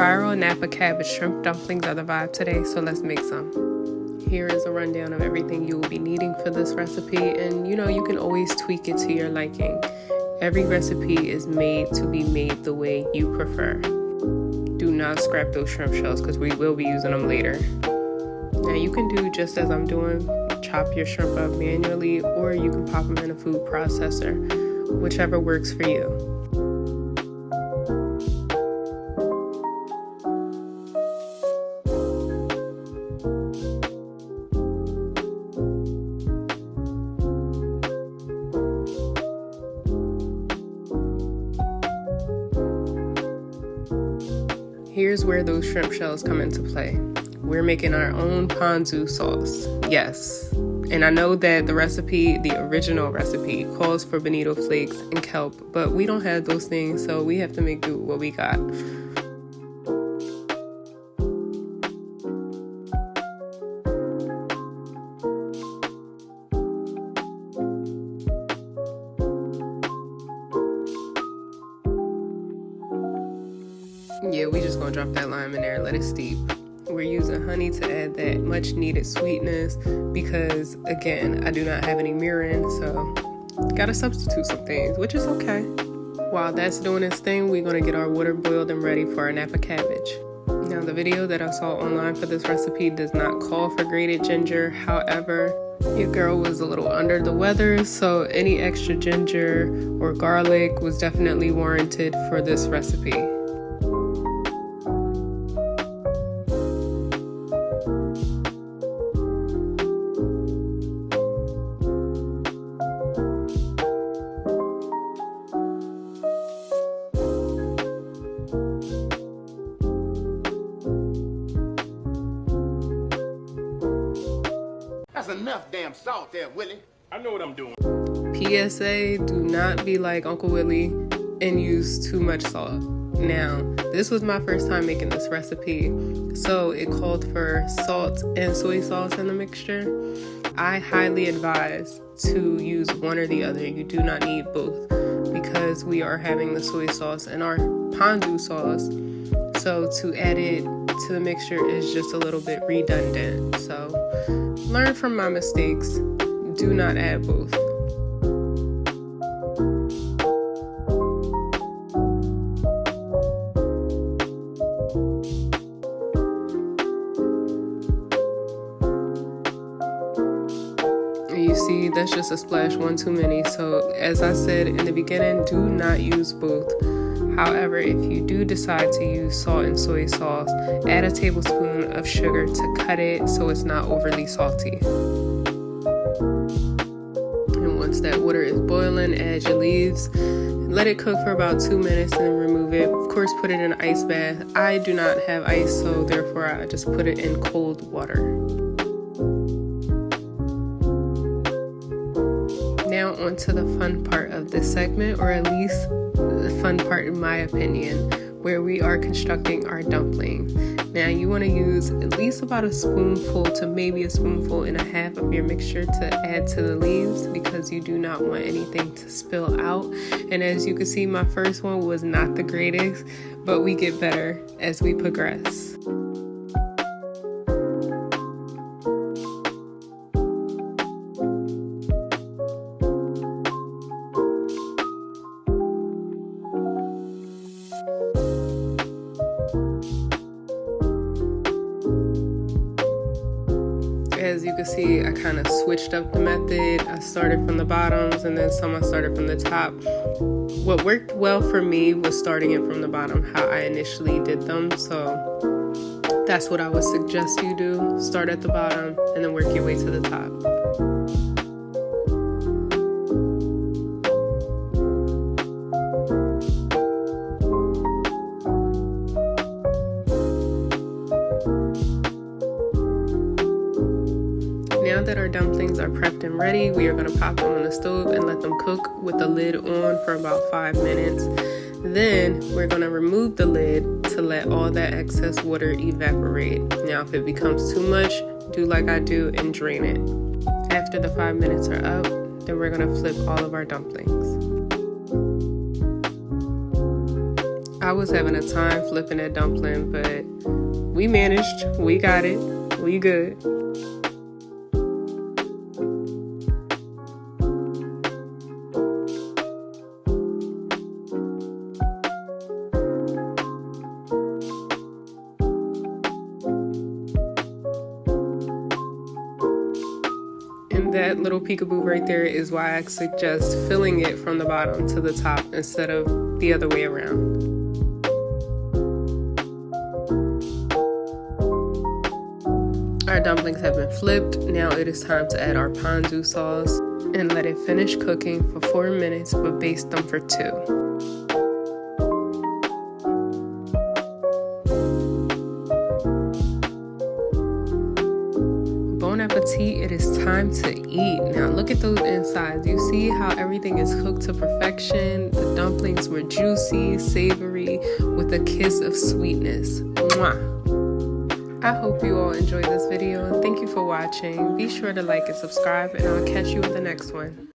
Spiral Napa Cabbage shrimp dumplings are the vibe today, so let's make some. Here is a rundown of everything you will be needing for this recipe, and you can always tweak it to your liking. Every recipe is made to be made the way you prefer. Do not scrap those shrimp shells because we will be using them later. Now you can do just as I'm doing, chop your shrimp up manually, or you can pop them in a food processor, whichever works for you. Here's where those shrimp shells come into play. We're making our own Ponzu sauce. Yes. And I know that the original recipe, calls for bonito flakes and kelp, but we don't have those things, so we have to make do with what we got. Yeah, we just gonna drop that lime in there and let it steep. We're using honey to add that much needed sweetness because, again, I do not have any mirin, so gotta substitute some things, which is okay. While that's doing its thing, we're gonna get our water boiled and ready for our Napa cabbage. Now, the video that I saw online for this recipe does not call for grated ginger. However, your girl was a little under the weather, so any extra ginger or garlic was definitely warranted for this recipe. That's enough damn salt there, Willie. I know what I'm doing. PSA, do not be like Uncle Willie and use too much salt. Now, this was my first time making this recipe, so it called for salt and soy sauce in the mixture. I highly advise to use one or the other. You do not need both because we are having the soy sauce and our Ponzu sauce. So to add it to the mixture is just a little bit redundant. So learn from my mistakes. Do not add both. You see, that's just a splash, one too many. So as I said in the beginning, do not use both. However, if you do decide to use salt and soy sauce, add a tablespoon of sugar to cut it so it's not overly salty. And once that water is boiling, add your leaves. Let it cook for about 2 minutes and then remove it. Of course, put it in an ice bath. I do not have ice, so therefore I just put it in cold water. Now on to the fun part of this segment, or at least the fun part in my opinion, where we are constructing our dumplings. Now you want to use at least about a spoonful to maybe a spoonful and a half of your mixture to add to the leaves because you do not want anything to spill out. And as you can see, my first one was not the greatest, but we get better as we progress. As you can see, I kind of switched up the method. I started from the bottoms and then some I started from the top. What worked well for me was starting it from the bottom, how I initially did them. So that's what I would suggest you do. Start at the bottom and then work your way to the top. Now that our dumplings are prepped and ready, we are going to pop them on the stove and let them cook with the lid on for about 5 minutes. Then we're going to remove the lid to let all that excess water evaporate. Now if it becomes too much, do like I do and drain it. After the 5 minutes are up, then we're going to flip all of our dumplings. I was having a time flipping that dumpling, but we managed. We got it. We good. And that little peekaboo right there is why I suggest filling it from the bottom to the top instead of the other way around. Our dumplings have been flipped. Now it is time to add our ponzu sauce and let it finish cooking for 4 minutes, but baste them for 2. Bon appetit, it is time to eat. Now look at those insides. You see how everything is cooked to perfection? The dumplings were juicy, savory, with a kiss of sweetness. Mwah! I hope you all enjoyed this video and thank you for watching. Be sure to like and subscribe and I'll catch you in the next one.